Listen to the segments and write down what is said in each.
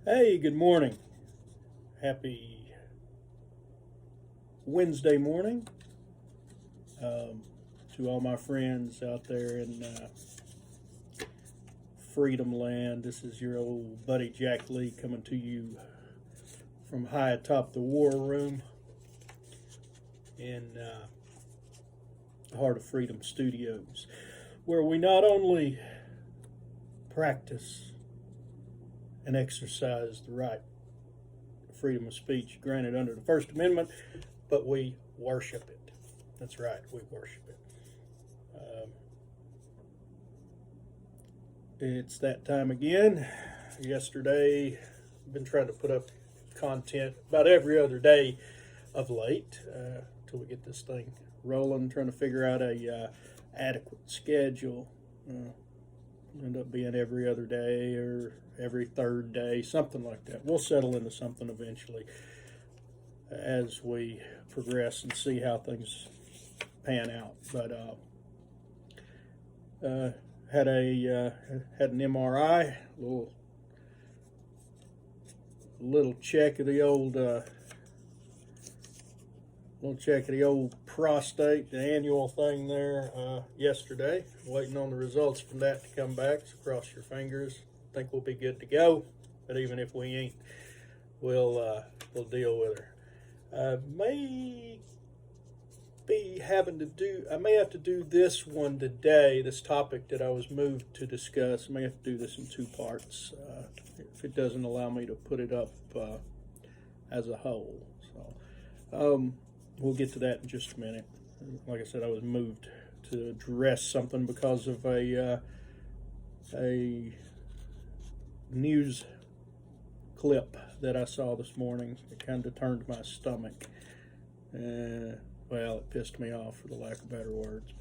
Hey, good morning. Happy Wednesday morning to all my friends out there in Freedom Land. This is your old buddy Jack Lee coming to you from high atop the war room in the Heart of Freedom Studios, where we not only practice and exercise the right freedom of speech granted under the First Amendment, but we worship it. That's right, we worship it. It's that time again. Yesterday, I've been trying to put up content about every other day of late till we get this thing rolling. Trying to figure out a adequate schedule. End up being every other day or every third day, something like that. We'll settle into something eventually as we progress and see how things pan out. But had an MRI, little check of the old prostate, the annual thing there yesterday. Waiting on the results from that to come back. So cross your fingers. Think we'll be good to go. But even if we ain't, we'll deal with her. I may have to do this one today. This topic that I was moved to discuss. I may have to do this in two parts if it doesn't allow me to put it up as a whole. So we'll get to that in just a minute. Like I said, I was moved to address something because of a news clip that I saw this morning. It kind of turned my stomach. Well, it pissed me off, for the lack of better words.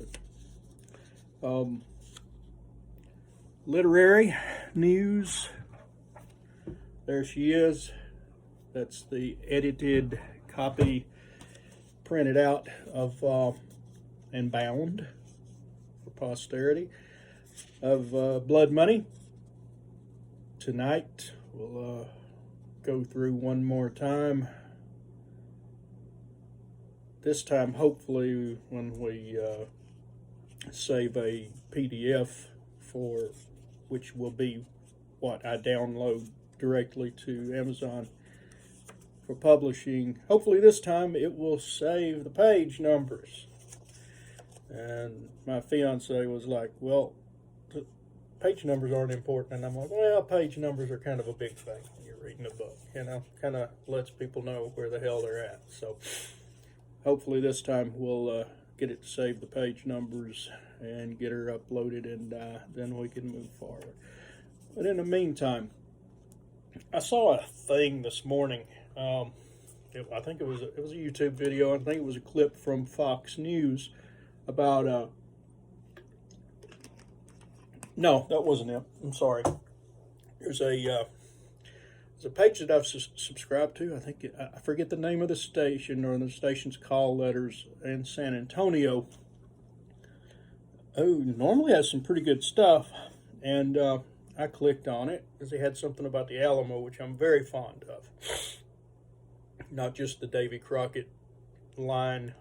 But literary news. There she is. That's the edited copy printed out of and bound for posterity of Blood Money. Tonight we'll go through one more time. This time, hopefully, when we save a PDF for which will be what I download directly to Amazon for publishing. Hopefully this time it will save the page numbers. And my fiance was like, well, page numbers aren't important. And I'm like, well, page numbers are kind of a big thing when you're reading a book, kind of lets people know where the hell they're at. So hopefully this time we'll get it to save the page numbers and get her uploaded, and then we can move forward. But in the meantime, I saw a thing this morning. I think it was a YouTube video. I think it was a clip from Fox News about no, that wasn't it. I'm sorry. There's a page that I've subscribed to. I forget the name of the station or the station's call letters in San Antonio. Oh, normally has some pretty good stuff, and I clicked on it because they had something about the Alamo, which I'm very fond of. Not just the Davy Crockett line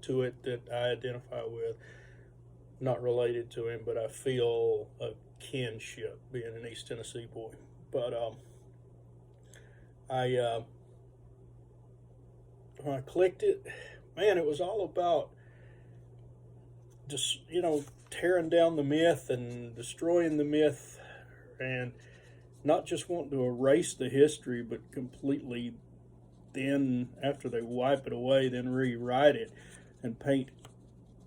to it that I identify with. Not related to him, but I feel a kinship being an East Tennessee boy. But when I clicked it, man, it was all about just, tearing down the myth and destroying the myth, and not just wanting to erase the history, but completely then, after they wipe it away, then rewrite it and paint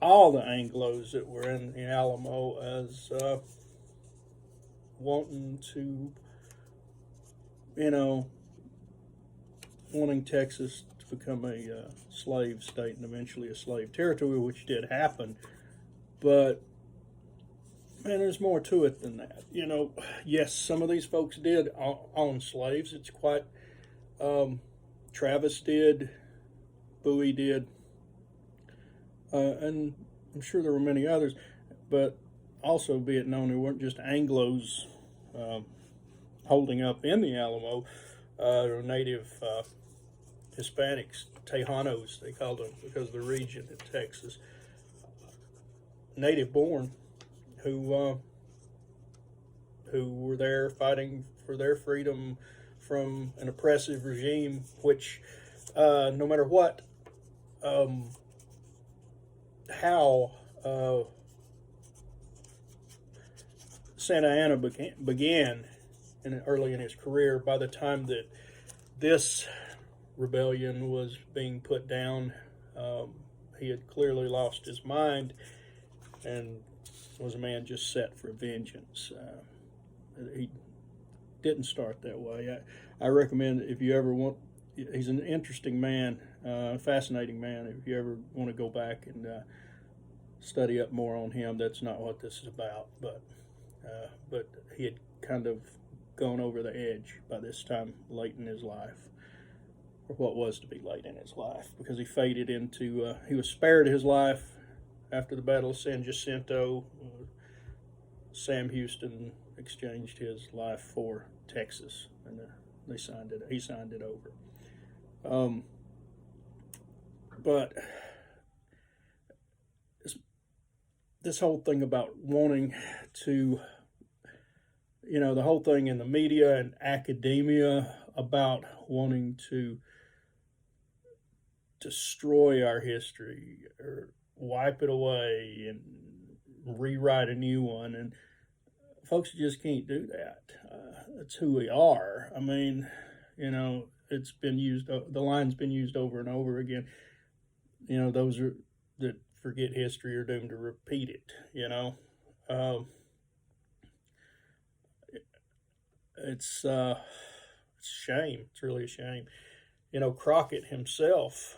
all the Anglos that were in the Alamo as wanting to, wanting Texas to become a slave state and eventually a slave territory, which did happen. But, man, there's more to it than that. Yes, some of these folks did own slaves. It's quite, Travis did, Bowie did, and I'm sure there were many others, but also be it known, there weren't just Anglos holding up in the Alamo, native Hispanics, Tejanos, they called them because of the region in Texas, native born, who were there fighting for their freedom from an oppressive regime, which no matter what, how Santa Anna began early in his career, by the time that this rebellion was being put down, he had clearly lost his mind and was a man just set for vengeance. He didn't start that way. I recommend, if you ever want, he's an interesting man, fascinating man. If you ever want to go back and study up more on him, that's not what this is about. But he had kind of gone over the edge by this time, late in his life, or what was to be late in his life, because he faded into. He was spared his life after the Battle of San Jacinto. Sam Houston exchanged his life for Texas, and they signed it. He signed it over. But this whole thing about wanting to, the whole thing in the media and academia about wanting to destroy our history or wipe it away and rewrite a new one, and folks just can't do that. That's who we are. I mean, it's been used. The line's been used over and over again. Those that forget history are doomed to repeat it. It's a shame. It's really a shame. Crockett himself.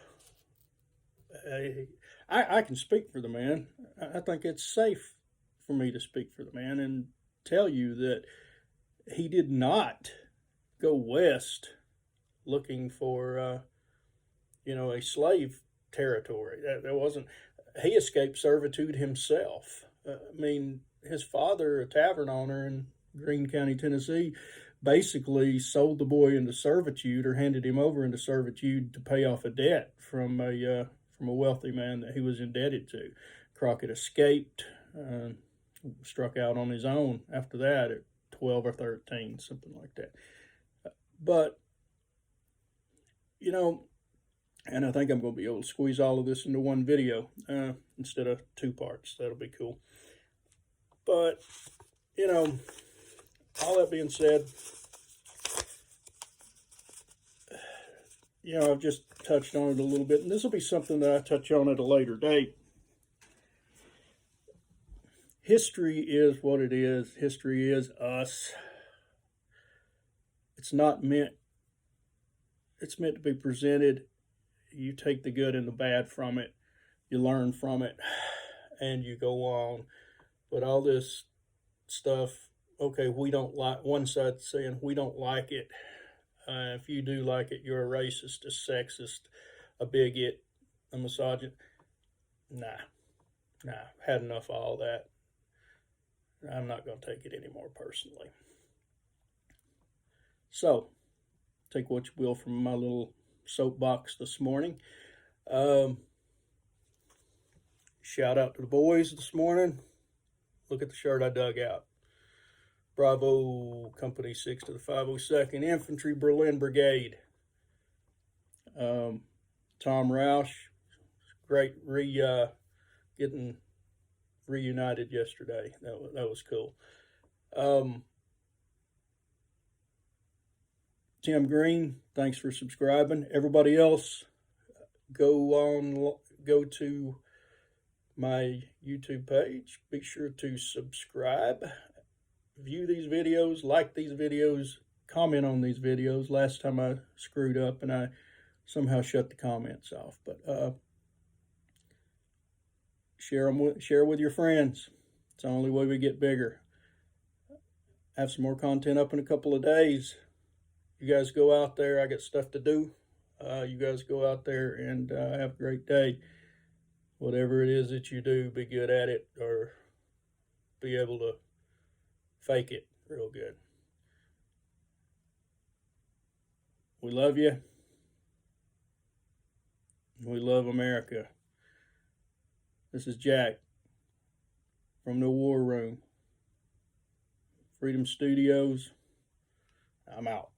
I can speak for the man. I think it's safe for me to speak for the man and tell you that he did not go west looking for, a slave territory. That wasn't. He escaped servitude himself. His father, a tavern owner in Greene County, Tennessee, basically sold the boy into servitude, or handed him over into servitude to pay off a debt from a wealthy man that he was indebted to. Crockett escaped, struck out on his own after that at 12 or 13, something like that. But, and I think I'm going to be able to squeeze all of this into one video instead of two parts. That'll be cool. But, all that being said, I've just touched on it a little bit, and this will be something that I touch on at a later date. History is what it is. History is us. It's meant to be presented. You take the good and the bad from it. You learn from it, and you go on. But all this stuff, okay, we don't like, one side saying we don't like it. If you do like it, you're a racist, a sexist, a bigot, a misogynist. Nah, had enough of all that. I'm not going to take it anymore personally. So, take what you will from my little soapbox this morning. Shout out to the boys this morning. Look at the shirt I dug out. Bravo, Company 6 to the 502nd Infantry Berlin Brigade. Tom Roush, great getting reunited yesterday. That was cool. Tim Green, thanks for subscribing. Everybody else, go to my YouTube page. Be sure to subscribe. View these videos, like these videos, comment on these videos. Last time I screwed up and I somehow shut the comments off. But share with your friends. It's the only way we get bigger. Have some more content up in a couple of days. You guys go out there. I got stuff to do. You guys go out there and have a great day. Whatever it is that you do, be good at it, or be able to fake it real good. We love you. We love America. This is Jack from the War Room. Freedom Studios. I'm out.